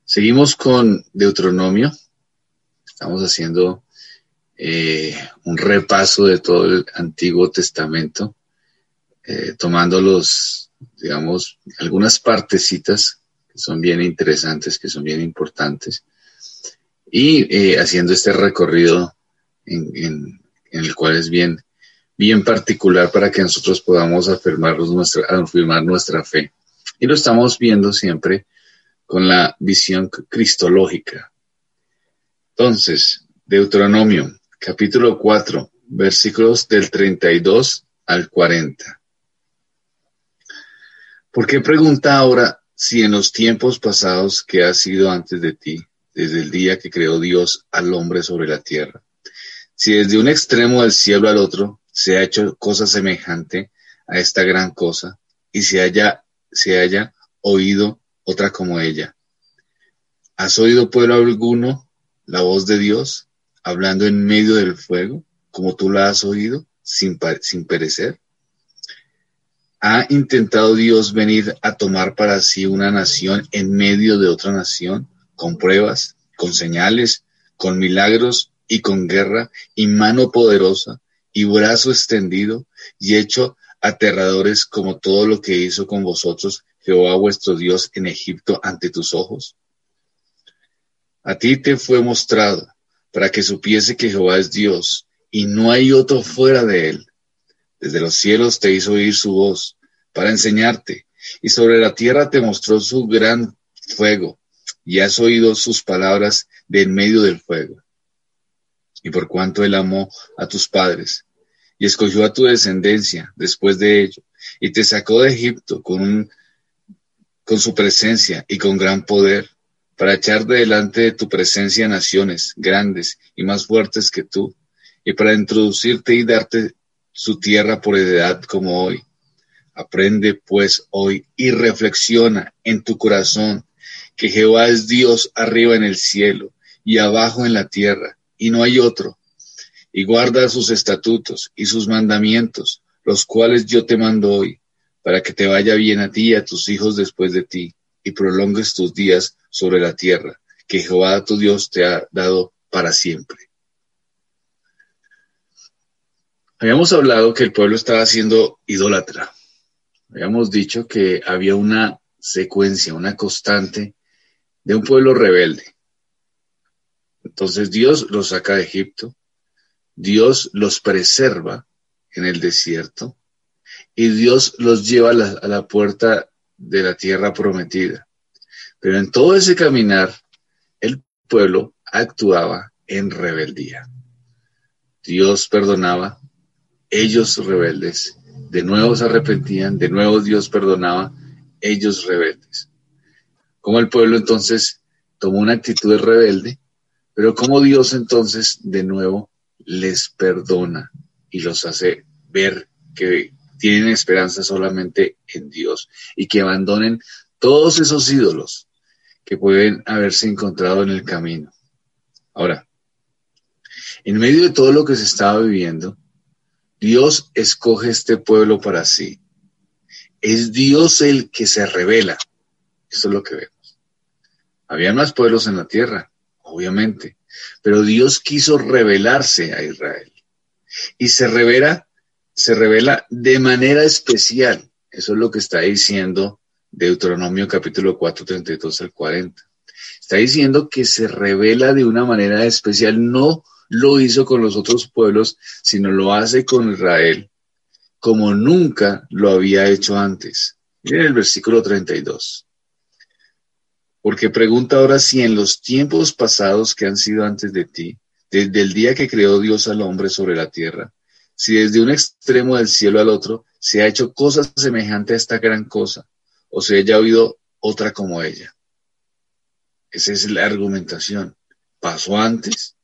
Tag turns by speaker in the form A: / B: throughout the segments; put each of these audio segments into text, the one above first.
A: Seguimos con Deuteronomio. Estamos haciendo un repaso de todo el Antiguo Testamento, tomando algunas partecitas que son bien interesantes, que son bien importantes, y haciendo este recorrido en el cual es bien particular para que nosotros podamos afirmar nuestra fe. Y lo estamos viendo siempre con la visión cristológica. Entonces, Deuteronomio, capítulo 4, versículos del 32 al 40. ¿Por qué pregunta ahora si en los tiempos pasados que ha sido antes de ti, desde el día que creó Dios al hombre sobre la tierra, si desde un extremo del cielo al otro se ha hecho cosa semejante a esta gran cosa, y se haya oído otra como ella? ¿Has oído, pueblo alguno, la voz de Dios, hablando en medio del fuego, como tú la has oído, sin perecer? ¿Ha intentado Dios venir a tomar para sí una nación en medio de otra nación, con pruebas, con señales, con milagros y con guerra, y mano poderosa, y brazo extendido, y hecho aterradores como todo lo que hizo con vosotros Jehová vuestro Dios en Egipto ante tus ojos? A ti te fue mostrado, para que supiese que Jehová es Dios, y no hay otro fuera de él. Desde los cielos te hizo oír su voz, para enseñarte, y sobre la tierra te mostró su gran fuego, y has oído sus palabras de en medio del fuego. Y por cuanto él amó a tus padres, y escogió a tu descendencia después de ello, y te sacó de Egipto con su presencia y con gran poder, para echar de delante de tu presencia naciones grandes y más fuertes que tú, y para introducirte y darte su tierra por heredad como hoy. Aprende pues hoy y reflexiona en tu corazón que Jehová es Dios arriba en el cielo y abajo en la tierra, y no hay otro. Y guarda sus estatutos y sus mandamientos, los cuales yo te mando hoy, para que te vaya bien a ti y a tus hijos después de ti, y prolongues tus días sobre la tierra, que Jehová tu Dios te ha dado para siempre. Habíamos hablado que el pueblo estaba siendo idólatra. Habíamos dicho que había una secuencia, una constante de un pueblo rebelde. Entonces Dios los saca de Egipto, Dios los preserva en el desierto y Dios los lleva a la puerta de la tierra prometida. Pero en todo ese caminar, el pueblo actuaba en rebeldía. Dios perdonaba, ellos rebeldes. De nuevo se arrepentían, de nuevo Dios perdonaba, ellos rebeldes. Como el pueblo entonces tomó una actitud rebelde, pero como Dios entonces de nuevo les perdona y los hace ver que tienen esperanza solamente en Dios y que abandonen todos esos ídolos que pueden haberse encontrado en el camino. Ahora, en medio de todo lo que se estaba viviendo, Dios escoge este pueblo para sí. Es Dios el que se revela. Eso es lo que vemos. Había más pueblos en la tierra, obviamente, pero Dios quiso revelarse a Israel. Y se revela de manera especial. Eso es lo que está diciendo Deuteronomio capítulo 4, 32 al 40. Está diciendo que se revela de una manera especial. No lo hizo con los otros pueblos, sino lo hace con Israel, como nunca lo había hecho antes. Miren el versículo 32. Porque pregunta ahora si en los tiempos pasados que han sido antes de ti, desde el día que creó Dios al hombre sobre la tierra, si desde un extremo del cielo al otro se ha hecho cosa semejante a esta gran cosa, o se haya oído otra como ella. Esa es la argumentación. ¿Pasó antes?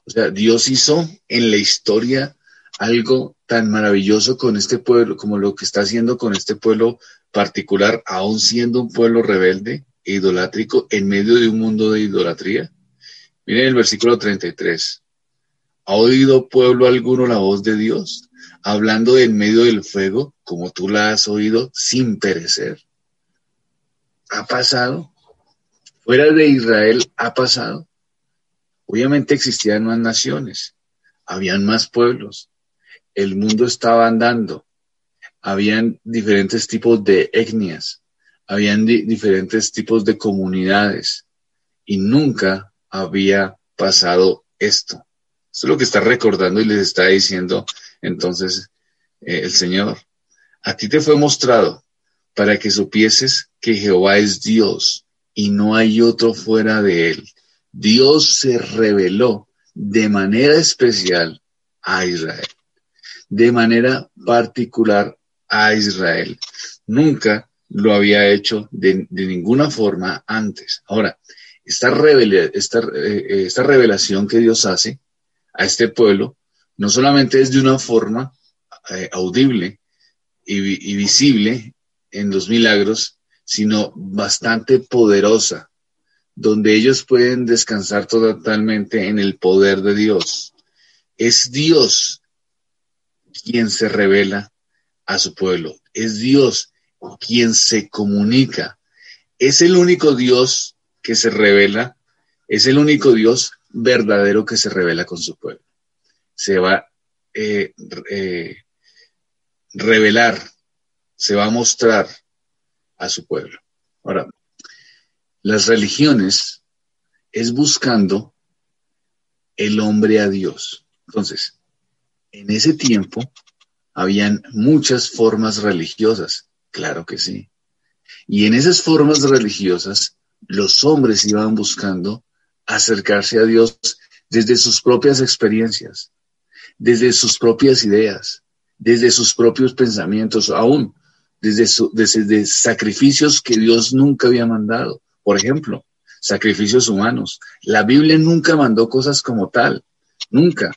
A: O sea, Dios hizo en la historia algo tan maravilloso con este pueblo, como lo que está haciendo con este pueblo particular, aún siendo un pueblo rebelde e idolátrico en medio de un mundo de idolatría. Miren el versículo 33. ¿Ha oído pueblo alguno la voz de Dios, hablando en medio del fuego, como tú la has oído, sin perecer? ¿Ha pasado? Fuera de Israel ha pasado. Obviamente existían más naciones, habían más pueblos, el mundo estaba andando, habían diferentes tipos de etnias, habían diferentes tipos de comunidades y nunca había pasado esto. Esto es lo que está recordando y les está diciendo entonces el Señor. A ti te fue mostrado para que supieses que Jehová es Dios y no hay otro fuera de él. Dios se reveló de manera especial a Israel, de manera particular a Israel. Nunca lo había hecho de ninguna forma antes. Ahora, esta revelación que Dios hace a este pueblo no solamente es de una forma audible y visible en los milagros, sino bastante poderosa, donde ellos pueden descansar totalmente en el poder de Dios. Es Dios quien se revela a su pueblo. Es Dios quien se comunica. Es el único Dios que se revela, es el único Dios verdadero que se revela con su pueblo. Se va a revelar, se va a mostrar a su pueblo. Ahora, las religiones es buscando el hombre a Dios. Entonces, en ese tiempo habían muchas formas religiosas, claro que sí. Y en esas formas religiosas, los hombres iban buscando acercarse a Dios desde sus propias experiencias, desde sus propias ideas, desde sus propios pensamientos, aún desde sacrificios que Dios nunca había mandado. Por ejemplo, sacrificios humanos. La Biblia nunca mandó cosas como tal, nunca.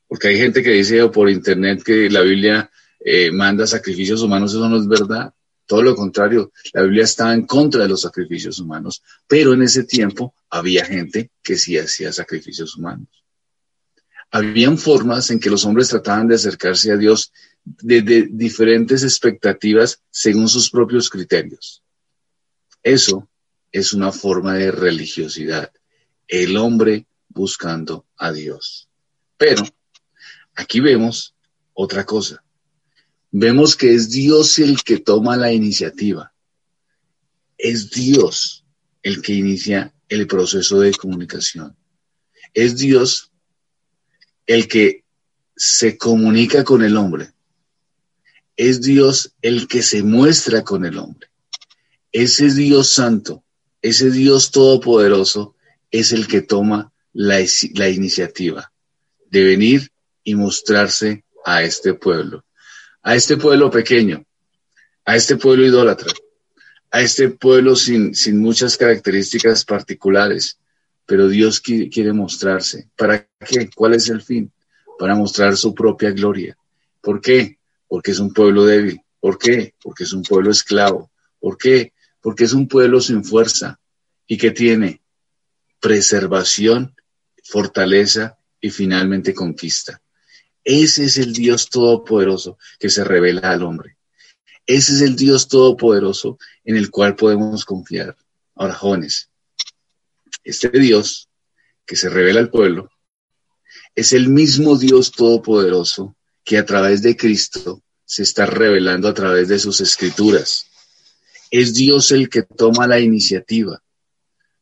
A: Porque hay gente que dice por internet que la Biblia manda sacrificios humanos, eso no es verdad. Todo lo contrario, la Biblia estaba en contra de los sacrificios humanos, pero en ese tiempo había gente que sí hacía sacrificios humanos. Habían formas en que los hombres trataban de acercarse a Dios desde diferentes expectativas según sus propios criterios. Eso es una forma de religiosidad, el hombre buscando a Dios. Pero aquí vemos otra cosa. Vemos que es Dios el que toma la iniciativa. Es Dios el que inicia el proceso de comunicación. Es Dios el que se comunica con el hombre. Es Dios el que se muestra con el hombre. Ese Dios santo, ese Dios todopoderoso es el que toma la iniciativa de venir y mostrarse a este pueblo pequeño, a este pueblo idólatra, a este pueblo sin muchas características particulares, pero Dios quiere mostrarse. ¿Para qué? ¿Cuál es el fin? Para mostrar su propia gloria. ¿Por qué? Porque es un pueblo débil. ¿Por qué? Porque es un pueblo esclavo. ¿Por qué? Porque es un pueblo sin fuerza y que tiene preservación, fortaleza y finalmente conquista. Ese es el Dios todopoderoso que se revela al hombre. Ese es el Dios todopoderoso en el cual podemos confiar. Ahora, jóvenes, este Dios que se revela al pueblo es el mismo Dios todopoderoso que a través de Cristo se está revelando a través de sus escrituras. Es Dios el que toma la iniciativa.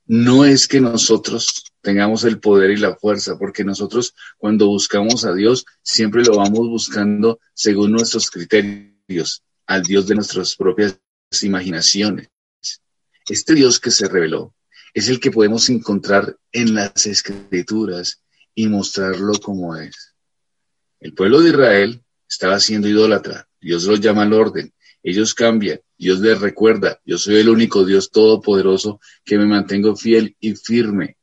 A: No es que nosotros tengamos el poder y la fuerza, porque nosotros cuando buscamos a Dios siempre lo vamos buscando según nuestros criterios, al Dios de nuestras propias imaginaciones. Este Dios que se reveló es el que podemos encontrar en las escrituras y mostrarlo como es. El pueblo de Israel estaba siendo idólatra. Dios los llama al orden. Ellos cambian. Dios les recuerda, yo soy el único Dios todopoderoso que me mantengo fiel y firme.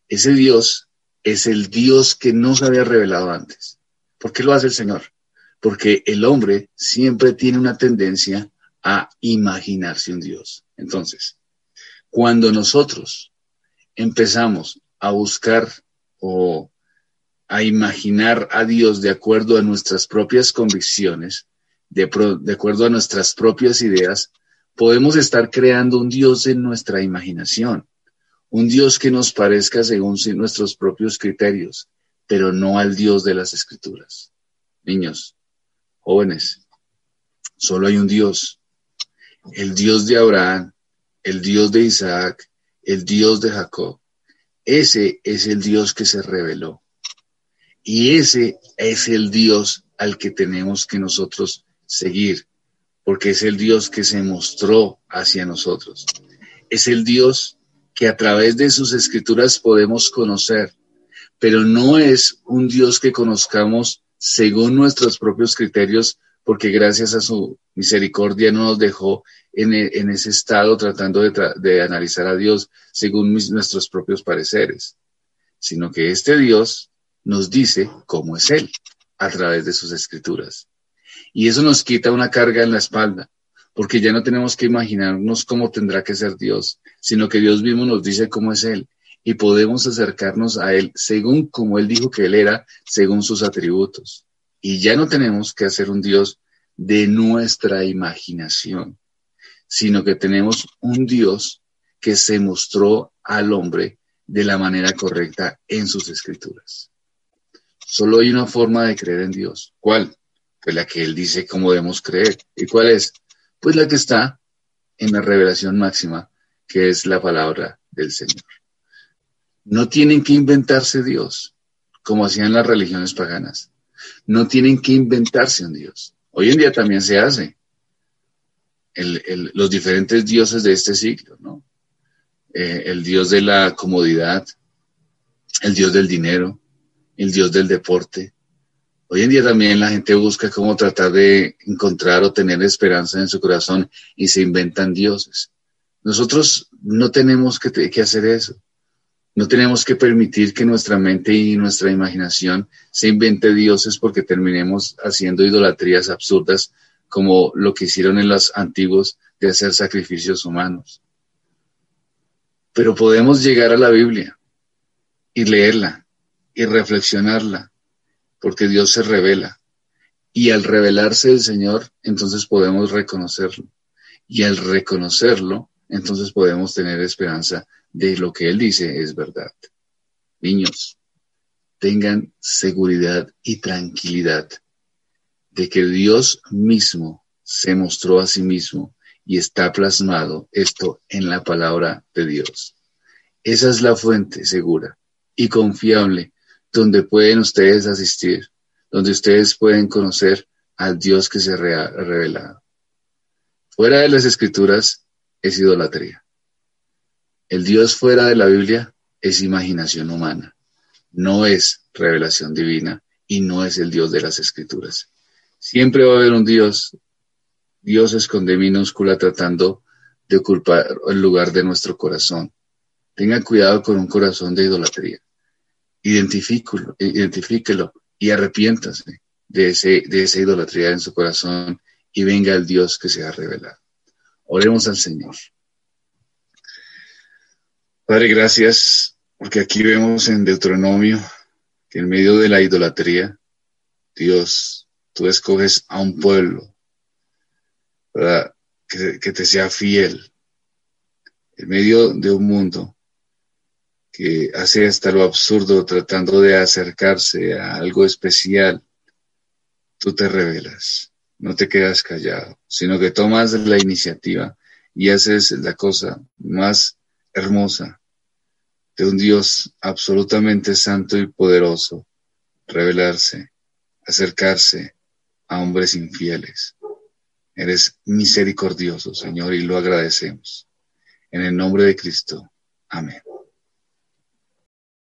A: Ese Dios es el Dios que no se había revelado antes. ¿Por qué lo hace el Señor? Porque el hombre siempre tiene una tendencia a imaginarse un Dios. Entonces, cuando nosotros empezamos a buscar o a imaginar a Dios de acuerdo a nuestras propias convicciones, de acuerdo a nuestras propias ideas, Podemos estar creando un Dios en nuestra imaginación, un Dios que nos parezca según nuestros propios criterios, pero no al Dios de las Escrituras. Niños, jóvenes, solo hay un Dios, el Dios de Abraham, el Dios de Isaac, el Dios de Jacob. Ese es el Dios que se reveló. Y ese es el Dios al que tenemos que nosotros seguir, porque es el Dios que se mostró hacia nosotros. Es el Dios que a través de sus escrituras podemos conocer, pero no es un Dios que conozcamos según nuestros propios criterios, porque gracias a su misericordia no nos dejó en ese estado tratando de analizar a Dios según nuestros propios pareceres, sino que este Dios nos dice cómo es Él a través de sus escrituras. Y eso nos quita una carga en la espalda, porque ya no tenemos que imaginarnos cómo tendrá que ser Dios, sino que Dios mismo nos dice cómo es Él, y podemos acercarnos a Él según como Él dijo que Él era, según sus atributos. Y ya no tenemos que hacer un Dios de nuestra imaginación, sino que tenemos un Dios que se mostró al hombre de la manera correcta en sus escrituras. Solo hay una forma de creer en Dios. ¿Cuál? Pues la que Él dice cómo debemos creer. ¿Y cuál es? Pues la que está en la revelación máxima, que es la palabra del Señor. No tienen que inventarse Dios, como hacían las religiones paganas. No tienen que inventarse un Dios. Hoy en día también se hace. Los diferentes dioses de este siglo, ¿no? El Dios de la comodidad, el Dios del dinero, el Dios del deporte. Hoy en día también la gente busca cómo tratar de encontrar o tener esperanza en su corazón y se inventan dioses. Nosotros no tenemos que hacer eso. No tenemos que permitir que nuestra mente y nuestra imaginación se invente dioses porque terminemos haciendo idolatrías absurdas como lo que hicieron en los antiguos de hacer sacrificios humanos. Pero podemos llegar a la Biblia y leerla y reflexionarla, porque Dios se revela. Y al revelarse el Señor, entonces podemos reconocerlo. Y al reconocerlo, entonces podemos tener esperanza de lo que Él dice es verdad. Niños, tengan seguridad y tranquilidad de que Dios mismo se mostró a sí mismo y está plasmado esto en la palabra de Dios. Esa es la fuente segura y confiable donde pueden ustedes asistir, donde ustedes pueden conocer al Dios que se ha revelado. Fuera de las Escrituras es idolatría. El Dios fuera de la Biblia es imaginación humana, no es revelación divina y no es el Dios de las Escrituras. Siempre va a haber un Dios, dioses con D minúscula, tratando de ocupar el lugar de nuestro corazón. Tengan cuidado con un corazón de idolatría. Identifíquelo y arrepiéntase de esa idolatría en su corazón y venga el Dios que se ha revelado. Oremos al Señor. Padre, gracias, porque aquí vemos en Deuteronomio que en medio de la idolatría, Dios, tú escoges a un pueblo para que te sea fiel en medio de un mundo que hace hasta lo absurdo tratando de acercarse a algo especial. Tú te revelas, no te quedas callado, sino que tomas la iniciativa y haces la cosa más hermosa de un Dios absolutamente santo y poderoso, revelarse, acercarse a hombres infieles. Eres misericordioso, Señor, y lo agradecemos. En el nombre de Cristo. Amén.